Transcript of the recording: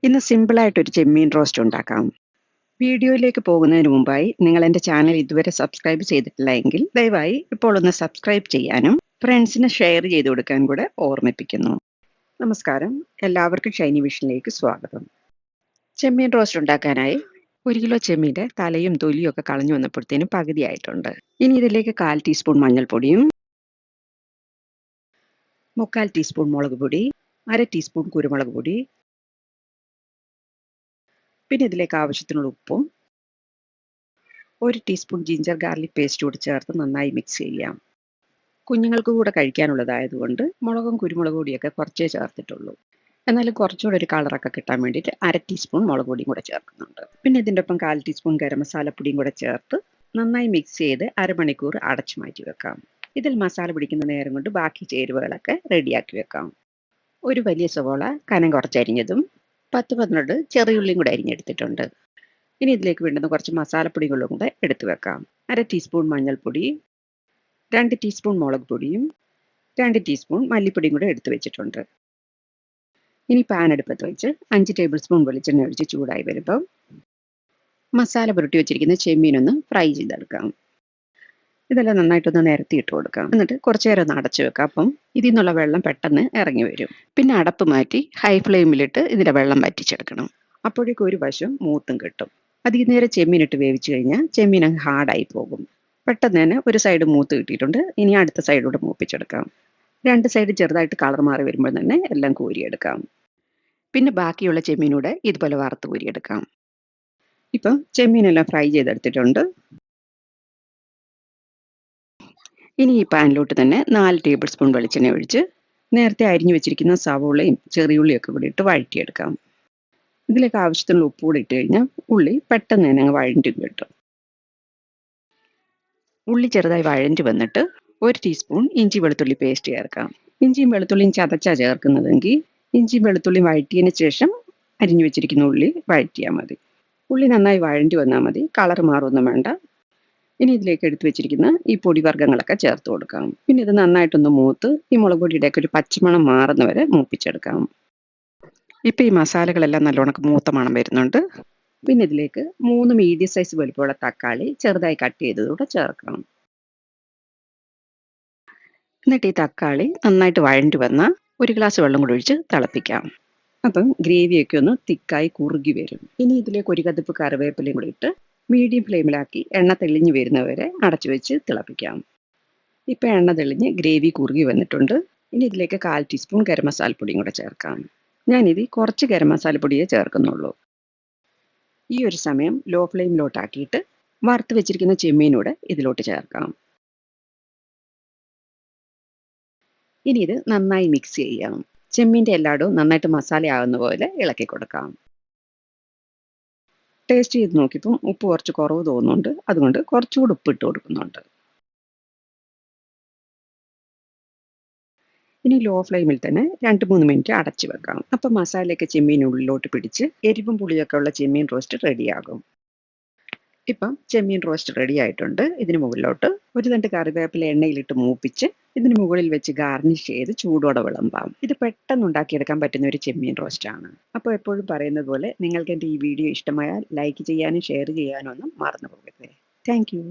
ഇന്ന് സിമ്പിളായിട്ടൊരു ചെമ്മീൻ റോസ്റ്റ് ഉണ്ടാക്കാം. വീഡിയോയിലേക്ക് പോകുന്നതിന് മുമ്പായി നിങ്ങൾ എൻ്റെ ചാനൽ ഇതുവരെ സബ്സ്ക്രൈബ് ചെയ്തിട്ടില്ല എങ്കിൽ ദയവായി ഇപ്പോൾ ഒന്ന് സബ്സ്ക്രൈബ് ചെയ്യാനും ഫ്രണ്ട്സിന് ഷെയർ ചെയ്ത് കൊടുക്കാൻ കൂടെ ഓർമ്മിപ്പിക്കുന്നു. നമസ്കാരം, എല്ലാവർക്കും ഷൈനി വിഷനിലേക്ക് സ്വാഗതം. ചെമ്മീൻ റോസ്റ്റ് ഉണ്ടാക്കാനായി 1 കിലോ ചെമ്മീൻ്റെ തലയും തൊലിയും ഒക്കെ കളഞ്ഞു വന്നപ്പോഴത്തേനും പകുതിയായിട്ടുണ്ട്. ഇനി ഇതിലേക്ക് 1/4 ടീസ്പൂൺ മഞ്ഞൾപ്പൊടിയും 1/4 ടീസ്പൂൺ മുളക് പൊടി, 1/2 ടീസ്പൂൺ കുരുമുളക് പൊടി, പിന്നെ ഇതിലേക്ക് ആവശ്യത്തിനുള്ള ഉപ്പും 1 ടീസ്പൂൺ ജിഞ്ചർ ഗാർലിക് പേസ്റ്റ് കൂടി ചേർത്ത് നന്നായി മിക്സ് ചെയ്യാം. കുഞ്ഞുങ്ങൾക്ക് കൂടെ കഴിക്കാനുള്ളതായതുകൊണ്ട് മുളകും കുരുമുളക് പൊടിയൊക്കെ കുറച്ചേ ചേർത്തിട്ടുള്ളൂ. എന്നാലും കുറച്ചുകൂടെ ഒരു കളറൊക്കെ കിട്ടാൻ വേണ്ടിയിട്ട് 1/2 ടീസ്പൂൺ മുളക് പൊടിയും കൂടെ ചേർക്കുന്നുണ്ട്. പിന്നെ ഇതിൻ്റെ ഒപ്പം 1/4 ടീസ്പൂൺ ഗരം മസാലപ്പൊടിയും കൂടെ ചേർത്ത് നന്നായി മിക്സ് ചെയ്ത് അരമണിക്കൂർ അടച്ചു മാറ്റി വെക്കാം. ഇതിൽ മസാല പിടിക്കുന്ന നേരം കൊണ്ട് ബാക്കി ചേരുവകളൊക്കെ റെഡിയാക്കി വെക്കാം. ഒരു വലിയ സവോള കനം കുറച്ചരിഞ്ഞതും 10-12 ചെറിയുള്ളിയും കൂടെ അരിഞ്ഞെടുത്തിട്ടുണ്ട്. ഇനി ഇതിലേക്ക് വേണ്ടുന്ന കുറച്ച് മസാലപ്പൊടികളും കൂടെ എടുത്തു വെക്കാം. 1/2 ടീസ്പൂൺ മഞ്ഞൾപ്പൊടി, 2 ടീസ്പൂൺ മുളക് പൊടിയും 2 ടീസ്പൂൺ മല്ലിപ്പൊടിയും കൂടെ എടുത്തു വെച്ചിട്ടുണ്ട്. ഇനി പാൻ അടുപ്പത്ത് വെച്ച് 5 ടേബിൾ സ്പൂൺ വെളിച്ചെണ്ണ ഒഴിച്ച് ചൂടായി വരുമ്പോൾ മസാല പുരട്ടി വെച്ചിരിക്കുന്ന ചെമ്മീനൊന്ന് ഫ്രൈ ചെയ്തെടുക്കാം. ഇതെല്ലാം നന്നായിട്ടൊന്ന് നിരത്തിയിട്ട് കൊടുക്കാം. എന്നിട്ട് കുറച്ച് നേരം ഒന്ന് അടച്ചു വെക്കാം. അപ്പം ഇതിൽ നിന്നുള്ള വെള്ളം പെട്ടെന്ന് ഇറങ്ങി വരും. പിന്നെ അടപ്പ് മാറ്റി ഹൈ ഫ്ലെയിമിലിട്ട് ഇതിൻ്റെ വെള്ളം വറ്റിച്ചെടുക്കണം. അപ്പോഴേക്കും ഒരു വശം മൂത്തും കിട്ടും. അധികം നേരം ചെമ്മീനിട്ട് വേവിച്ച് കഴിഞ്ഞാൽ ചെമ്മീൻ അങ്ങ് ഹാർഡായി പോകും. പെട്ടെന്ന് തന്നെ ഒരു സൈഡ് മൂത്ത് കിട്ടിയിട്ടുണ്ട്. ഇനി അടുത്ത സൈഡൂടെ മൂപ്പിച്ചെടുക്കാം. 2 സൈഡ് ചെറുതായിട്ട് കളർ മാറി വരുമ്പോൾ തന്നെ എല്ലാം കോരിയെടുക്കാം. പിന്നെ ബാക്കിയുള്ള ചെമ്മീനൂടെ ഇതുപോലെ വറുത്ത് കോരിയെടുക്കാം. ഇപ്പം ചെമ്മീനെല്ലാം ഫ്രൈ ചെയ്തെടുത്തിട്ടുണ്ട്. ഇനി ഈ പാനിലോട്ട് തന്നെ 4 ടേബിൾ സ്പൂൺ വെളിച്ചെണ്ണ ഒഴിച്ച് നേരത്തെ അരിഞ്ഞു വെച്ചിരിക്കുന്ന സവോളയും ചെറിയുള്ളിയൊക്കെ കൂടി ഇട്ട് വഴറ്റിയെടുക്കാം. ഇതിലേക്ക് ആവശ്യത്തിനുള്ള ഉപ്പ് കൂടി ഇട്ട് കഴിഞ്ഞാൽ ഉള്ളി പെട്ടെന്ന് തന്നെ അങ്ങ് വഴറ്റി കിട്ടും. ഉള്ളി ചെറുതായി വഴറ്റി വന്നിട്ട് 1 ടീസ്പൂൺ ഇഞ്ചി വെളുത്തുള്ളി പേസ്റ്റ് ചേർക്കാം. ഇഞ്ചിയും വെളുത്തുള്ളിയും ചതച്ചാ ചേർക്കുന്നതെങ്കിൽ ഇഞ്ചിയും വെളുത്തുള്ളിയും വഴറ്റിയതിന് ശേഷം അരിഞ്ഞു വെച്ചിരിക്കുന്ന ഉള്ളി വഴറ്റിയാൽ മതി. ഉള്ളി നന്നായി വഴറ്റി വന്നാൽ മതി, കളർ മാറൊന്നും വേണ്ട. ഇനി ഇതിലേക്ക് എടുത്തു വെച്ചിരിക്കുന്ന ഈ പൊടിവർഗ്ഗങ്ങളൊക്കെ ചേർത്ത് കൊടുക്കാം. പിന്നെ ഇത് നന്നായിട്ടൊന്ന് മൂത്ത് ഈ മുളക് പൊടിയുടെയൊക്കെ ഒരു പച്ചമണം മാറുന്നവരെ മൂപ്പിച്ചെടുക്കാം. ഇപ്പം ഈ മസാലകളെല്ലാം നല്ലോണം മൂത്ത മണം വരുന്നുണ്ട്. പിന്നെ ഇതിലേക്ക് 3 മീഡിയം സൈസ് വലുപ്പമുള്ള തക്കാളി ചെറുതായി കട്ട് ചെയ്തതൂടെ ചേർക്കണം. എന്നിട്ട് ഈ തക്കാളി നന്നായിട്ട് വഴണ്ടി വന്നാൽ 1 ഗ്ലാസ് വെള്ളം കൂടി ഒഴിച്ച് തിളപ്പിക്കാം. അപ്പം ഗ്രേവിയൊക്കെ ഒന്ന് തിക്കായി കുറുകി വരും. ഇനി ഇതിലേക്ക് 1 കതിപ്പ് കറിവേപ്പിലയും കൂടി ഇട്ട് മീഡിയം ഫ്ലെയിമിലാക്കി എണ്ണ തെളിഞ്ഞ് വരുന്നവരെ അടച്ചു വെച്ച് തിളപ്പിക്കാം. ഇപ്പം എണ്ണ തെളിഞ്ഞ് ഗ്രേവി കുറുകി വന്നിട്ടുണ്ട്. ഇനി ഇതിലേക്ക് 1/4 ടീസ്പൂൺ ഗരം മസാലപ്പൊടിയും കൂടെ ചേർക്കാം. ഞാനിതിൽ കുറച്ച് ഗരം മസാലപ്പൊടിയേ ചേർക്കുന്നുള്ളൂ. ഈ ഒരു സമയം ലോ ഫ്ലെയിമിലോട്ടാക്കിയിട്ട് വറുത്ത് വെച്ചിരിക്കുന്ന ചെമ്മീനൂടെ ഇതിലോട്ട് ചേർക്കാം. ഇനി ഇത് നന്നായി മിക്സ് ചെയ്യാം. ചെമ്മീൻ്റെ എല്ലായിടവും നന്നായിട്ട് മസാലയാകുന്ന പോലെ ഇളക്കി കൊടുക്കാം. ടേസ്റ്റ് ചെയ്ത് നോക്കിയപ്പോൾ ഉപ്പ് കുറച്ച് കുറവ് തോന്നുന്നുണ്ട്. അതുകൊണ്ട് കുറച്ചുകൂടി ഉപ്പ് ഇട്ട് കൊടുക്കുന്നുണ്ട്. ഇനി ലോ ഫ്ലെയിമിൽ തന്നെ 2-3 മിനിറ്റ് അടച്ചു വെക്കാം. അപ്പം മസാലയൊക്കെ ചെമ്മീനുള്ളിലോട്ട് പിടിച്ച് എരിവും പുളിയൊക്കെ ഉള്ള ചെമ്മീൻ റോസ്റ്റ് റെഡിയാകും. ഇപ്പം ചെമ്മീൻ റോസ്റ്റ് റെഡി ആയിട്ടുണ്ട്. ഇതിന് മുകളിലോട്ട് ഒരു തണ്ട് കറിവേപ്പില എണ്ണയിലിട്ട് മൂപ്പിച്ച് ഇതിന് മുകളിൽ വെച്ച് ഗാർണിഷ് ചെയ്ത് ചൂടോടെ വിളമ്പാം. ഇത് പെട്ടെന്ന് ഉണ്ടാക്കിയെടുക്കാൻ പറ്റുന്ന ഒരു ചെമ്മീൻ റോസ്റ്റാണ്. അപ്പോൾ എപ്പോഴും പറയുന്നത് പോലെ നിങ്ങൾക്ക് എൻ്റെ ഈ വീഡിയോ ഇഷ്ടമായാൽ ലൈക്ക് ചെയ്യാനും ഷെയർ ചെയ്യാനും ഒന്നും മറന്നു പോകരുത്. Thank you.